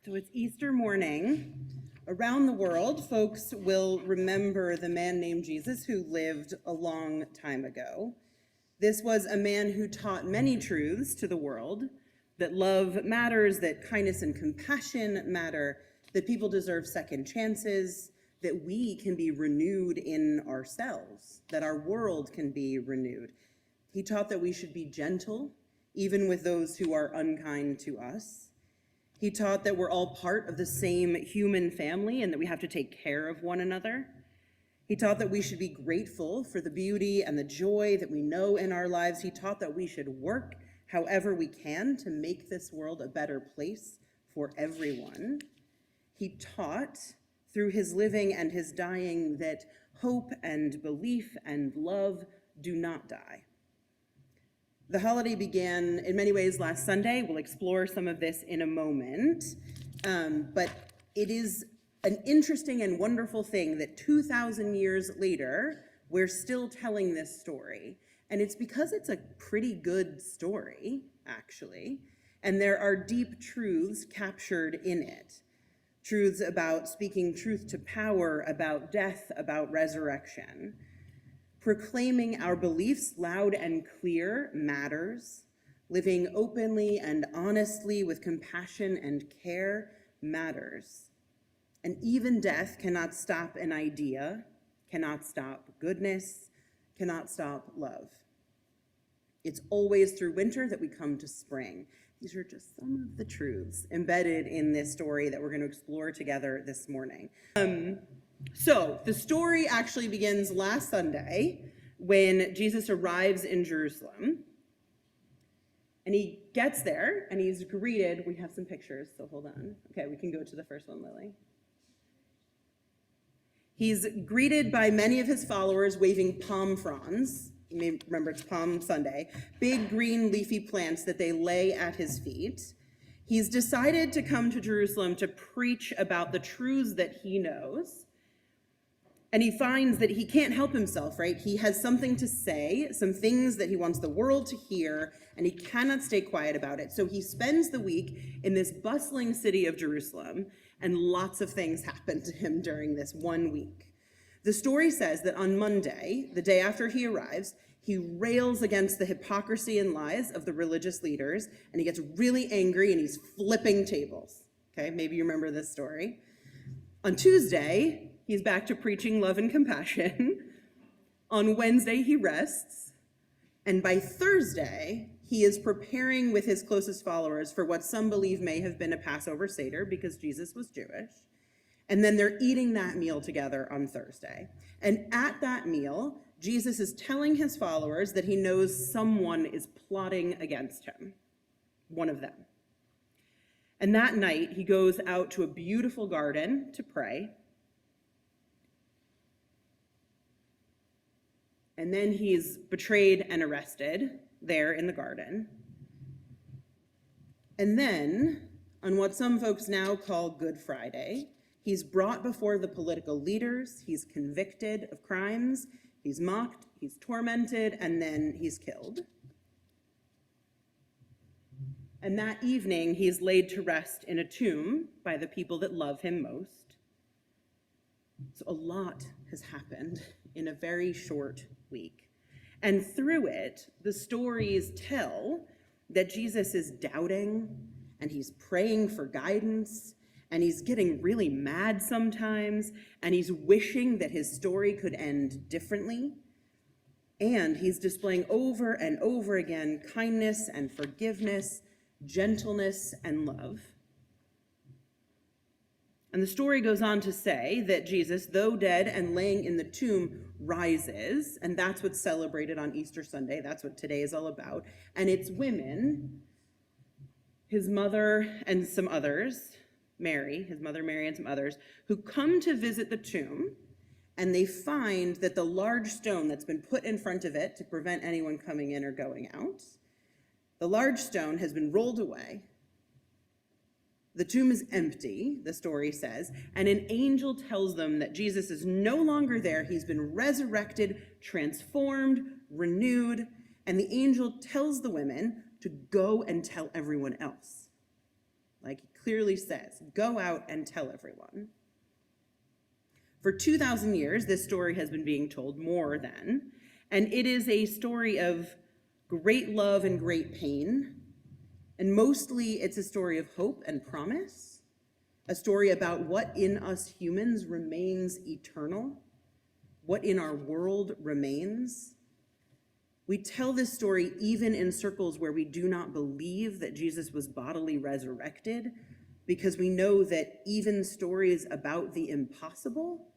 So it's Easter morning. Around the world, folks will remember the man named Jesus who lived a long time ago. This was a man who taught many truths to the world, that love matters, that kindness and compassion matter, that people deserve second chances, that we can be renewed in ourselves, that our world can be renewed. He taught that we should be gentle, even with those who are unkind to us. He taught that we're all part of the same human family and that we have to take care of one another. He taught that we should be grateful for the beauty and the joy that we know in our lives. He taught that we should work however we can to make this world a better place for everyone. He taught through his living and his dying that hope and belief and love do not die. The holiday began in many ways last Sunday. We'll explore some of this in a moment. But it is an interesting and wonderful thing that 2,000 years later, we're still telling this story. And it's because it's a pretty good story, actually. And there are deep truths captured in it. Truths about speaking truth to power, about death, about resurrection. Proclaiming our beliefs loud and clear matters. Living openly and honestly with compassion and care matters. And even death cannot stop an idea, cannot stop goodness, cannot stop love. It's always through winter that we come to spring. These are just some of the truths embedded in this story that we're going to explore together this morning. So the story actually begins last Sunday when Jesus arrives in Jerusalem. And he gets there and he's greeted. We have some pictures, so hold on. Okay, we can go to the first one, Lily. He's greeted by many of his followers waving palm fronds. You may remember it's Palm Sunday. Big green leafy plants that they lay at his feet. He's decided to come to Jerusalem to preach about the truths that he knows. And he finds that he can't help himself, right? He has something to say, some things that he wants the world to hear, and he cannot stay quiet about it. So he spends the week in this bustling city of Jerusalem, and lots of things happen to him during this 1 week. The story says that on Monday, the day after he arrives, he rails against the hypocrisy and lies of the religious leaders, and he gets really angry and he's flipping tables. Okay, maybe you remember this story. On Tuesday, he's back to preaching love and compassion. On Wednesday, he rests. And by Thursday, he is preparing with his closest followers for what some believe may have been a Passover Seder because Jesus was Jewish. And then they're eating that meal together on Thursday. And at that meal, Jesus is telling his followers that he knows someone is plotting against him, one of them. And that night, he goes out to a beautiful garden to pray. And then he's betrayed and arrested there in the garden. And then, on what some folks now call Good Friday, he's brought before the political leaders, he's convicted of crimes, he's mocked, he's tormented, and then he's killed. And that evening, he's laid to rest in a tomb by the people that love him most. So a lot has happened in a very short week. And through it, the stories tell that Jesus is doubting, and he's praying for guidance, and he's getting really mad sometimes, and he's wishing that his story could end differently. And he's displaying over and over again kindness and forgiveness, gentleness and love. And the story goes on to say that Jesus, though dead and laying in the tomb, rises, and that's what's celebrated on Easter Sunday. That's what today is all about. And it's women, his mother and some others, his mother Mary and some others, who come to visit the tomb, and they find that the large stone that's been put in front of it to prevent anyone coming in or going out, the large stone has been rolled away. The tomb is empty, the story says, and an angel tells them that Jesus is no longer there. He's been resurrected, transformed, renewed, and the angel tells the women to go and tell everyone else. Like he clearly says, go out and tell everyone. For 2,000 years, this story has been being told more than, and it is a story of great love and great pain. And mostly it's a story of hope and promise, a story about what in us humans remains eternal, what in our world remains. We tell this story even in circles where we do not believe that Jesus was bodily resurrected, because we know that even stories about the impossible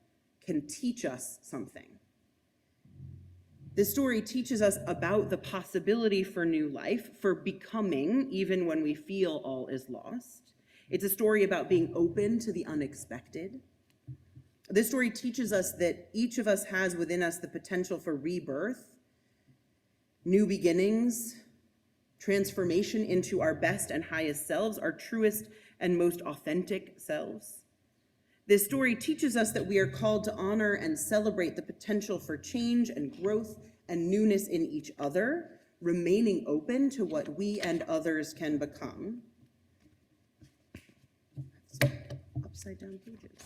can teach us something. This story teaches us about the possibility for new life, for becoming, even when we feel all is lost. It's a story about being open to the unexpected. This story teaches us that each of us has within us the potential for rebirth, new beginnings, transformation into our best and highest selves, our truest and most authentic selves. This story teaches us that we are called to honor and celebrate the potential for change and growth and newness in each other, remaining open to what we and others can become. Upside down pages.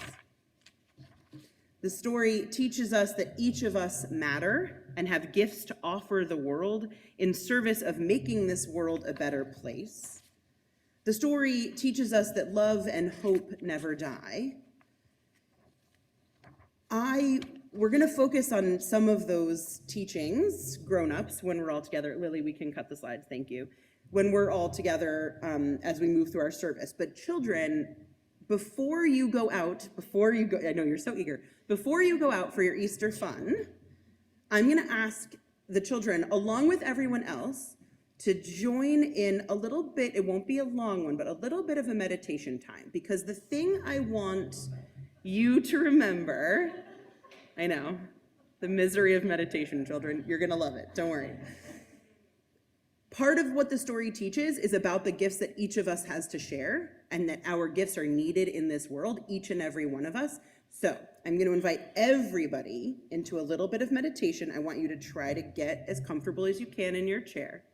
The story teaches us that each of us matter and have gifts to offer the world in service of making this world a better place. The story teaches us that love and hope never die. We're going to focus on some of those teachings, grown-ups, when we're all together. Lily, we can cut the slides, thank you. When we're all together as we move through our service. But children, before you go, I know you're so eager, before you go out for your Easter fun, I'm going to ask the children, along with everyone else, to join in a little bit, it won't be a long one, but a little bit of a meditation time. Because the thing I want you to remember, I know, the misery of meditation, children, you're going to love it, don't worry. Part of what the story teaches is about the gifts that each of us has to share, and that our gifts are needed in this world, each and every one of us. So I'm going to invite everybody into a little bit of meditation. I want you to try to get as comfortable as you can in your chair.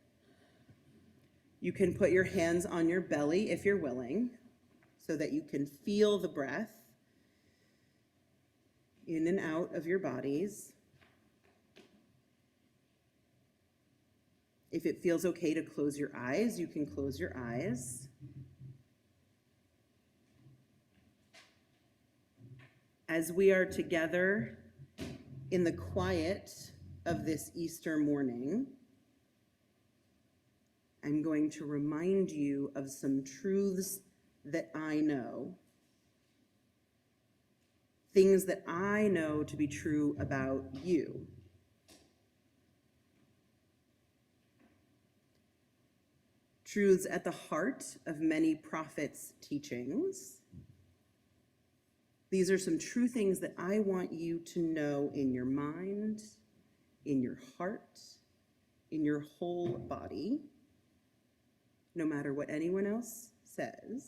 You can put your hands on your belly if you're willing, so that you can feel the breath in and out of your bodies. If it feels okay to close your eyes, you can close your eyes. As we are together in the quiet of this Easter morning, I'm going to remind you of some truths that I know. Things that I know to be true about you. Truths at the heart of many prophets' teachings. These are some true things that I want you to know in your mind, in your heart, in your whole body, no matter what anyone else says.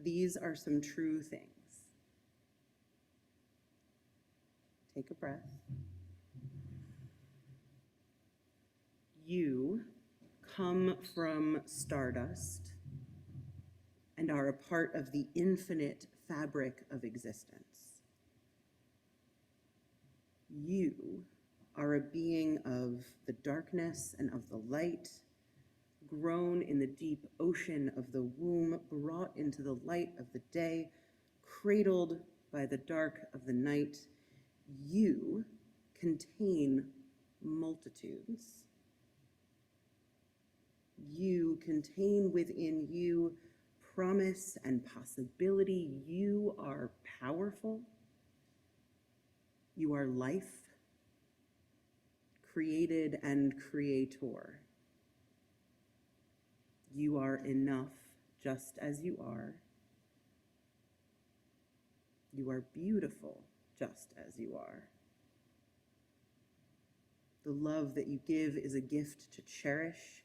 These are some true things. Take a breath. You come from stardust and are a part of the infinite fabric of existence. You are a being of the darkness and of the light, grown in the deep ocean of the womb, brought into the light of the day, cradled by the dark of the night. You contain multitudes. You contain within you promise and possibility. You are powerful. You are life, created and creator. You are enough just as you are. You are beautiful just as you are. The love that you give is a gift to cherish.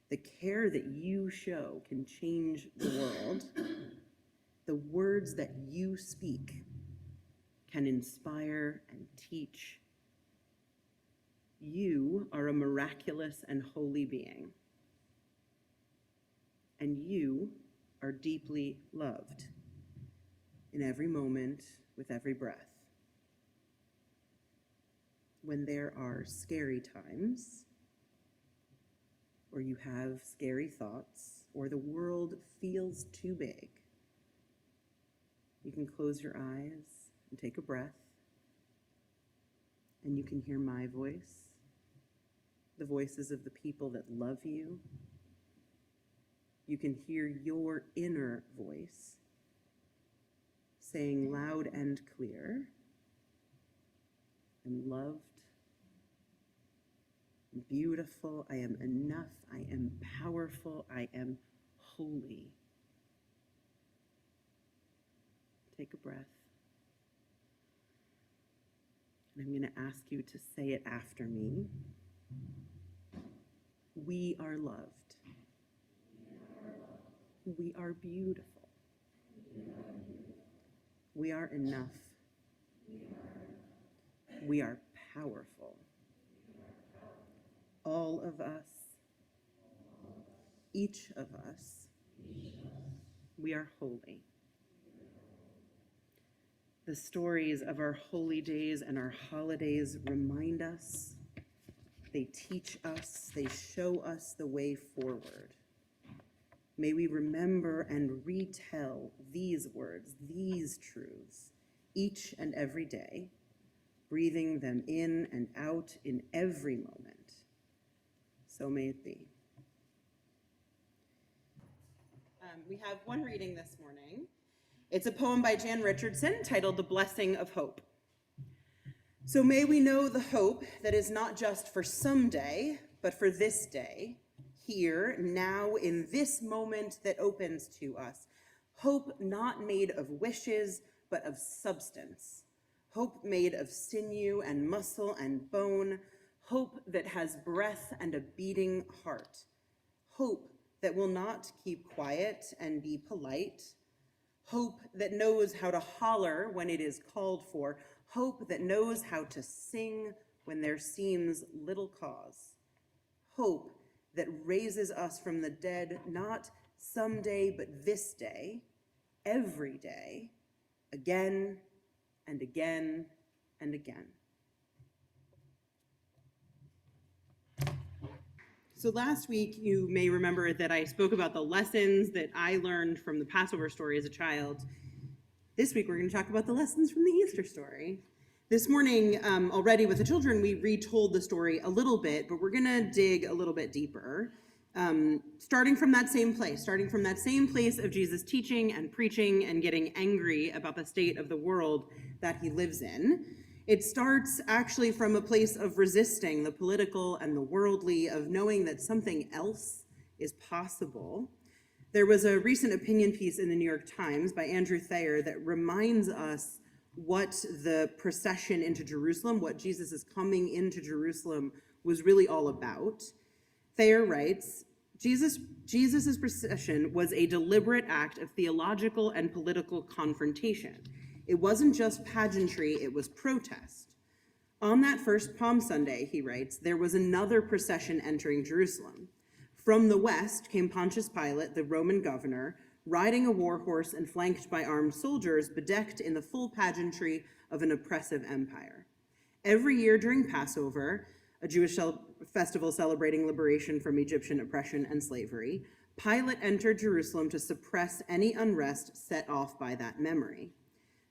The care that you show can change the world. The words that you speak can inspire and teach. You are a miraculous and holy being. and you are deeply loved in every moment, with every breath. When there are scary times, or you have scary thoughts, or the world feels too big, you can close your eyes and take a breath, and you can hear my voice, the voices of the people that love you. You can hear your inner voice saying loud and clear, I'm loved, I'm beautiful, I am enough, I am powerful, I am holy. Take a breath. And I'm going to ask you to say it after me. We are loved. We are beautiful. We are enough. We are powerful. All of us, each of us, we are holy. The stories of our holy days and our holidays remind us, they teach us, they show us the way forward. May we remember and retell these words, these truths, each and every day, breathing them in and out in every moment. So may it be. We have one reading this morning. It's a poem by Jan Richardson titled The Blessing of Hope. So may we know the hope that is not just for someday, but for this day, here, now, in this moment that opens to us. Hope not made of wishes, but of substance. Hope made of sinew and muscle and bone. Hope that has breath and a beating heart. Hope that will not keep quiet and be polite. Hope that knows how to holler when it is called for. Hope that knows how to sing when there seems little cause. Hope that raises us from the dead, not someday, but this day, every day, again and again and again. So last week, you may remember that I spoke about the lessons that I learned from the Passover story as a child. This week, we're going to talk about the lessons from the Easter story. This morning, already with the children, we retold the story a little bit, but we're going to dig a little bit deeper, starting from that same place of Jesus teaching and preaching and getting angry about the state of the world that he lives in. It starts actually from a place of resisting the political and the worldly, of knowing that something else is possible. There was a recent opinion piece in the New York Times by Andrew Thayer that reminds us what the procession into Jerusalem, what Jesus is coming into Jerusalem was really all about. Thayer writes, Jesus's procession was a deliberate act of theological and political confrontation. It wasn't just pageantry, it was protest. On that first Palm Sunday, he writes, there was another procession entering Jerusalem. From the west came Pontius Pilate, the Roman governor, riding a war horse and flanked by armed soldiers, bedecked in the full pageantry of an oppressive empire. Every year during Passover, a Jewish festival celebrating liberation from Egyptian oppression and slavery, Pilate entered Jerusalem to suppress any unrest set off by that memory.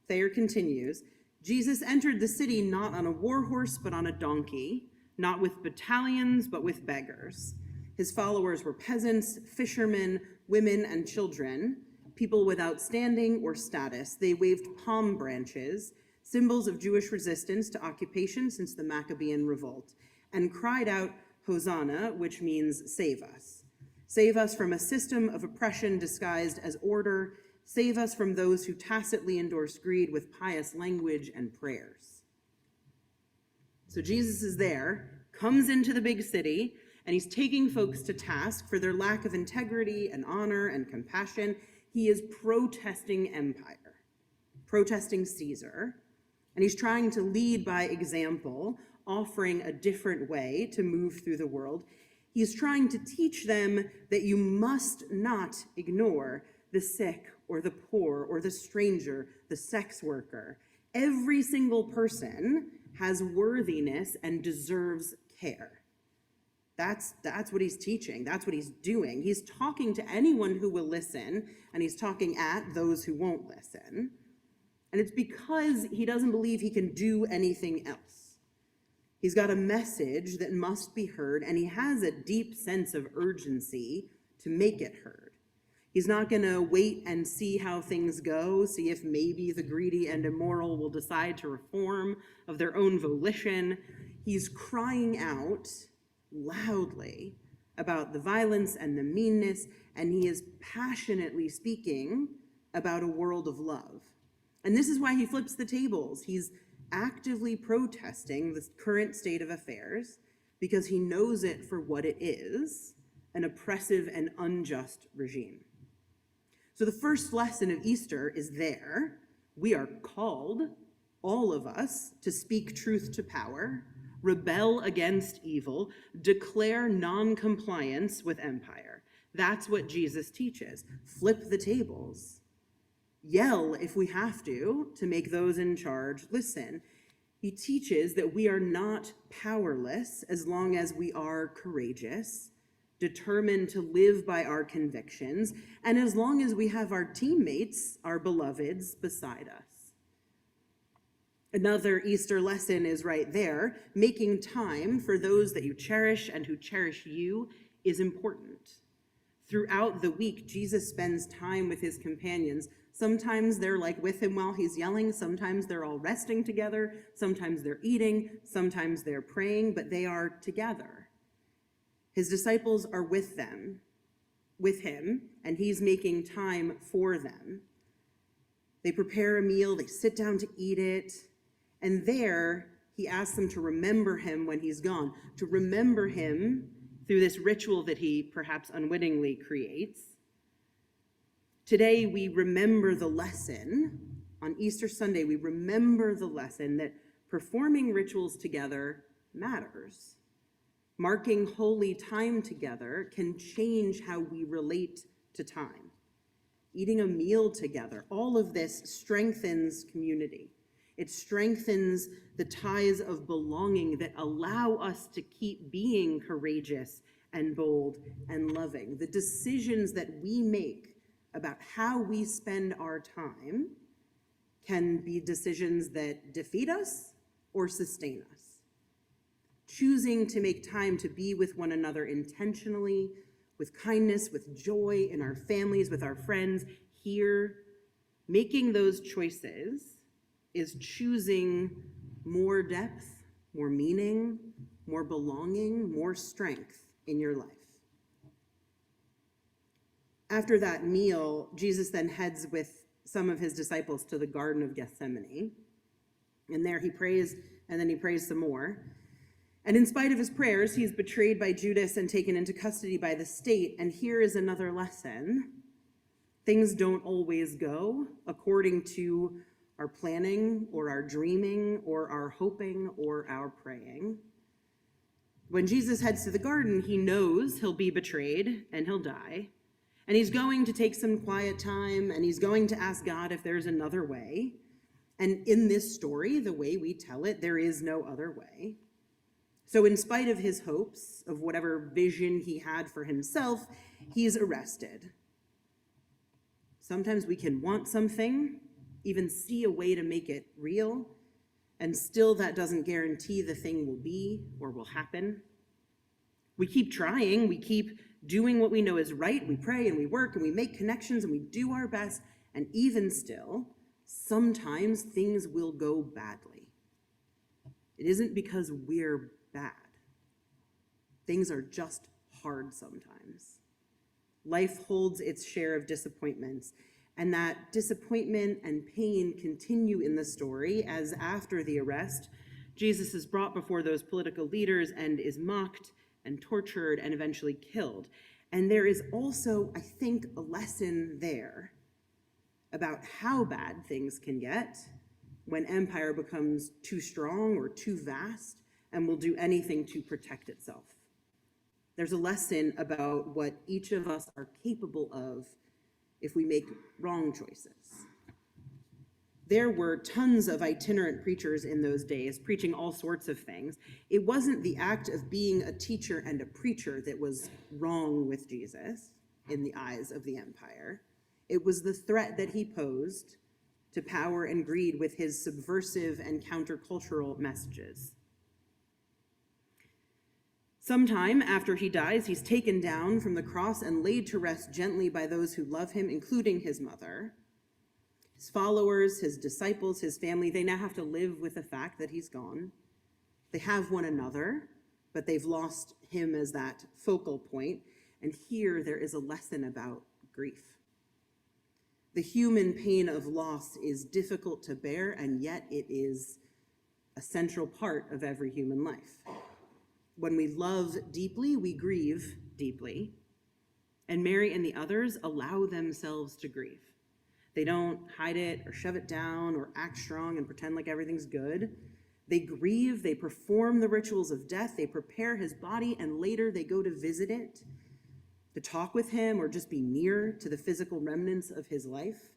Thayer continues, Jesus entered the city not on a war horse, but on a donkey, not with battalions, but with beggars. His followers were peasants, fishermen, women, and children, people without standing or status. They waved palm branches, symbols of Jewish resistance to occupation since the Maccabean revolt, and cried out, Hosanna, which means save us. Save us from a system of oppression disguised as order. Save us from those who tacitly endorse greed with pious language and prayers. So Jesus is there, comes into the big city, and he's taking folks to task for their lack of integrity and honor and compassion. He is protesting empire, protesting Caesar, and he's trying to lead by example, offering a different way to move through the world. He's trying to teach them that you must not ignore the sick or the poor or the stranger, the sex worker. Every single person has worthiness and deserves care. That's what he's teaching. That's what he's doing. He's talking to anyone who will listen, and he's talking at those who won't listen. And it's because he doesn't believe he can do anything else. He's got a message that must be heard, and he has a deep sense of urgency to make it heard. He's not going to wait and see how things go, see if maybe the greedy and immoral will decide to reform of their own volition. He's crying out loudly about the violence and the meanness, and he is passionately speaking about a world of love. And this is why he flips the tables. He's actively protesting the current state of affairs because he knows it for what it is, an oppressive and unjust regime. So the first lesson of Easter is there. We are called, all of us, to speak truth to power, rebel against evil, declare non-compliance with empire. That's what Jesus teaches. Flip the tables. Yell if we have to make those in charge listen. He teaches that we are not powerless as long as we are courageous, determined to live by our convictions, and as long as we have our teammates, our beloveds, beside us. Another Easter lesson is right there. Making time for those that you cherish and who cherish you is important. Throughout the week, Jesus spends time with his companions. Sometimes they're like with him while he's yelling. Sometimes they're all resting together. Sometimes they're eating. Sometimes they're praying, but they are together. His disciples are with him, and he's making time for them. They prepare a meal, they sit down to eat it, and there he asks them to remember him when he's gone, to remember him through this ritual that he perhaps unwittingly creates. Today we remember the lesson. On Easter Sunday, we remember the lesson that performing rituals together matters. Marking holy time together can change how we relate to time. Eating a meal together, all of this strengthens community. It strengthens the ties of belonging that allow us to keep being courageous and bold and loving. The decisions that we make about how we spend our time can be decisions that defeat us or sustain us. Choosing to make time to be with one another intentionally, with kindness, with joy in our families, with our friends here, making those choices is choosing more depth, more meaning, more belonging, more strength in your life. After that meal, Jesus then heads with some of his disciples to the Garden of Gethsemane. And there he prays, and then he prays some more. And in spite of his prayers, he's betrayed by Judas and taken into custody by the state. And here is another lesson. Things don't always go according to our planning or our dreaming or our hoping or our praying. When Jesus heads to the garden, he knows he'll be betrayed and he'll die. And he's going to take some quiet time, and he's going to ask God if there's another way. And in this story, the way we tell it, there is no other way. So in spite of his hopes, of whatever vision he had for himself, he's arrested. Sometimes we can want something, even see a way to make it real, and still that doesn't guarantee the thing will be or will happen. We keep trying, we keep doing what we know is right, we pray and we work and we make connections and we do our best, and even still, sometimes things will go badly. It isn't because we're bad. Things are just hard sometimes. Life holds its share of disappointments, and that disappointment and pain continue in the story as after the arrest, Jesus is brought before those political leaders and is mocked and tortured and eventually killed. And there is also, I think, a lesson there about how bad things can get when empire becomes too strong or too vast and will do anything to protect itself. There's a lesson about what each of us are capable of if we make wrong choices. There were tons of itinerant preachers in those days, preaching all sorts of things. It wasn't the act of being a teacher and a preacher that was wrong with Jesus in the eyes of the empire. It was the threat that he posed to power and greed with his subversive and countercultural messages. Sometime after he dies, he's taken down from the cross and laid to rest gently by those who love him, including his mother. His followers, his disciples, his family, they now have to live with the fact that he's gone. They have one another, but they've lost him as that focal point. And here there is a lesson about grief. The human pain of loss is difficult to bear, and yet it is a central part of every human life. When we love deeply, we grieve deeply. And Mary and the others allow themselves to grieve. They don't hide it or shove it down or act strong and pretend like everything's good. They grieve, they perform the rituals of death, they prepare his body, and later they go to visit it, to talk with him or just be near to the physical remnants of his life.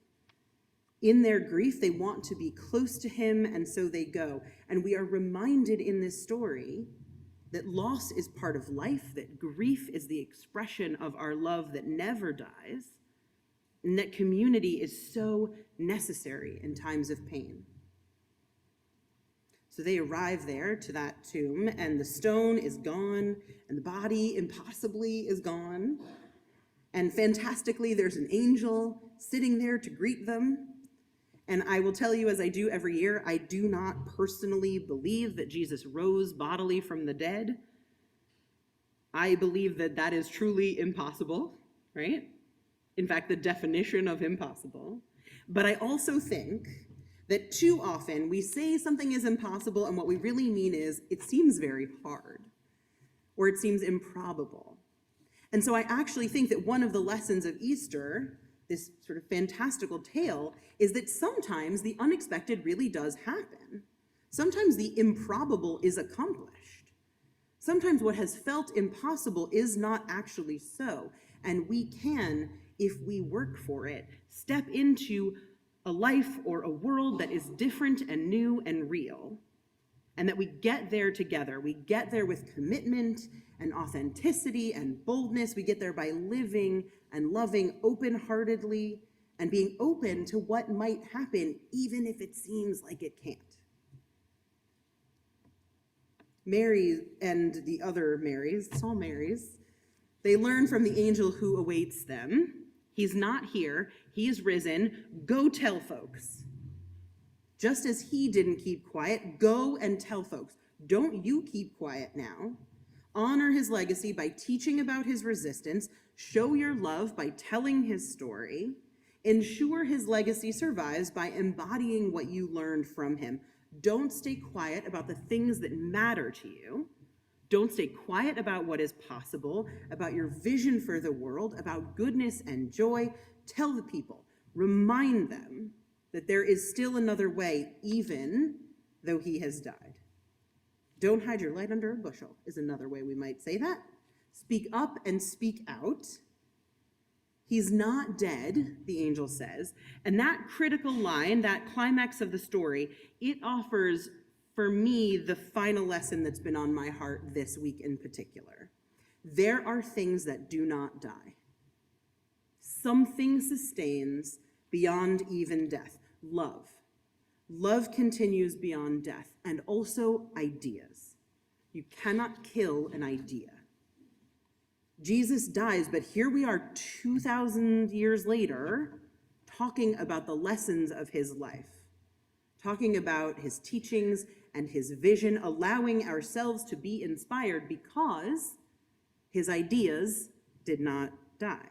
In their grief, they want to be close to him, and so they go. And we are reminded in this story that loss is part of life, that grief is the expression of our love that never dies, and that community is so necessary in times of pain. So they arrive there to that tomb, and the stone is gone, and the body impossibly is gone. And fantastically, there's an angel sitting there to greet them. And I will tell you, as I do every year, I do not personally believe that Jesus rose bodily from the dead. I believe that that is truly impossible, right? In fact, the definition of impossible. But I also think that too often we say something is impossible, and what we really mean is it seems very hard, or it seems improbable. And so I actually think that one of the lessons of Easter, this sort of fantastical tale, is that sometimes the unexpected really does happen. Sometimes the improbable is accomplished. Sometimes what has felt impossible is not actually so, and we can, if we work for it, step into a life or a world that is different and new and real, and that we get there together. We get there with commitment and authenticity and boldness. We get there by living and loving open-heartedly and being open to what might happen, even if it seems like it can't. Mary and the other Marys, it's all Marys, they learn from the angel who awaits them. He's not here, he is risen, go tell folks. Just as he didn't keep quiet, go and tell folks. Don't you keep quiet now. Honor his legacy by teaching about his resistance, show your love by telling his story, ensure his legacy survives by embodying what you learned from him. Don't stay quiet about the things that matter to you. Don't stay quiet about what is possible, about your vision for the world, about goodness and joy. Tell the people, remind them that there is still another way, even though he has died. Don't hide your light under a bushel is another way we might say that. Speak up and speak out. He's not dead, the angel says. And that critical line, that climax of the story, it offers, for me, the final lesson that's been on my heart this week in particular. There are things that do not die. Something sustains beyond even death. Love. Love continues beyond death, and also ideas. You cannot kill an idea. Jesus dies, but here we are 2,000 years later talking about the lessons of his life, talking about his teachings and his vision, allowing ourselves to be inspired because his ideas did not die.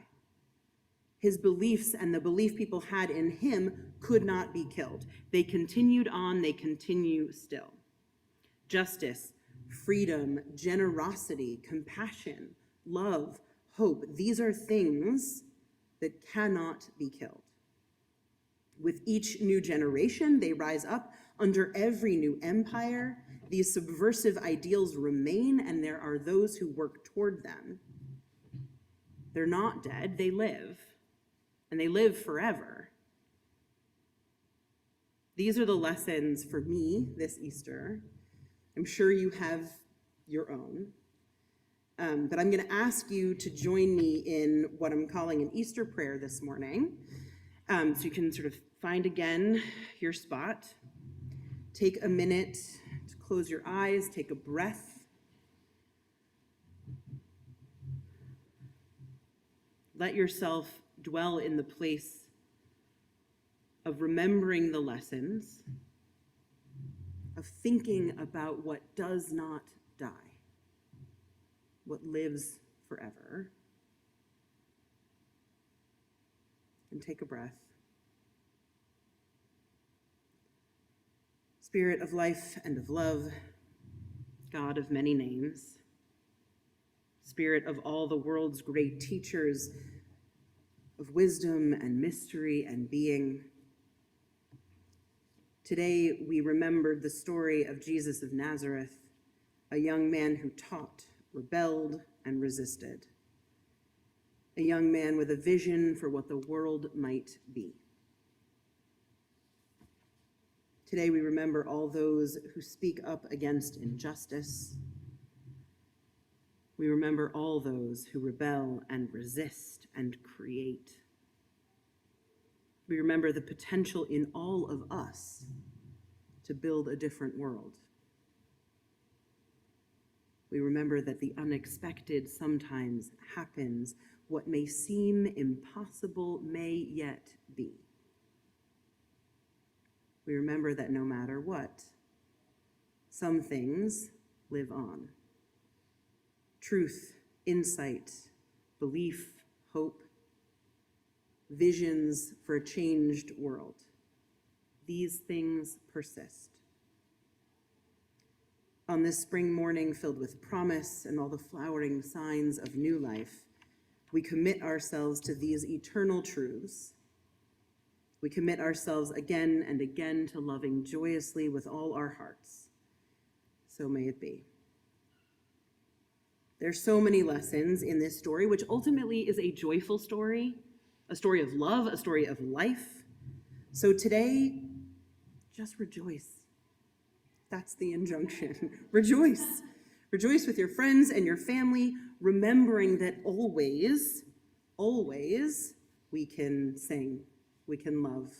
His beliefs and the belief people had in him could not be killed. They continued on, they continue still. Justice, freedom, generosity, compassion, love, hope, these are things that cannot be killed. With each new generation, they rise up under every new empire. These subversive ideals remain, and there are those who work toward them. They're not dead, they live, and they live forever. These are the lessons for me this Easter. I'm sure you have your own. But I'm going to ask you to join me in what I'm calling an Easter prayer this morning. So you can sort of find again your spot. Take a minute to close your eyes, take a breath. Let yourself dwell in the place of remembering the lessons, of thinking about what does not die, what lives forever. And take a breath. Spirit of life and of love, God of many names, Spirit of all the world's great teachers of wisdom and mystery and being, today we remembered the story of Jesus of Nazareth, a young man who taught, rebelled, and resisted, a young man with a vision for what the world might be. Today we remember all those who speak up against injustice. We remember all those who rebel and resist and create. We remember the potential in all of us to build a different world. We remember that the unexpected sometimes happens. What may seem impossible may yet be. We remember that no matter what, some things live on. Truth, insight, belief, hope, visions for a changed world. These things persist. On this spring morning filled with promise and all the flowering signs of new life, we commit ourselves to these eternal truths. We commit ourselves again and again to loving joyously with all our hearts. So may it be. There's so many lessons in this story, which ultimately is a joyful story, a story of love, a story of life. So today, just rejoice. That's the injunction. Rejoice. Rejoice with your friends and your family, remembering that always, always we can sing, we can love,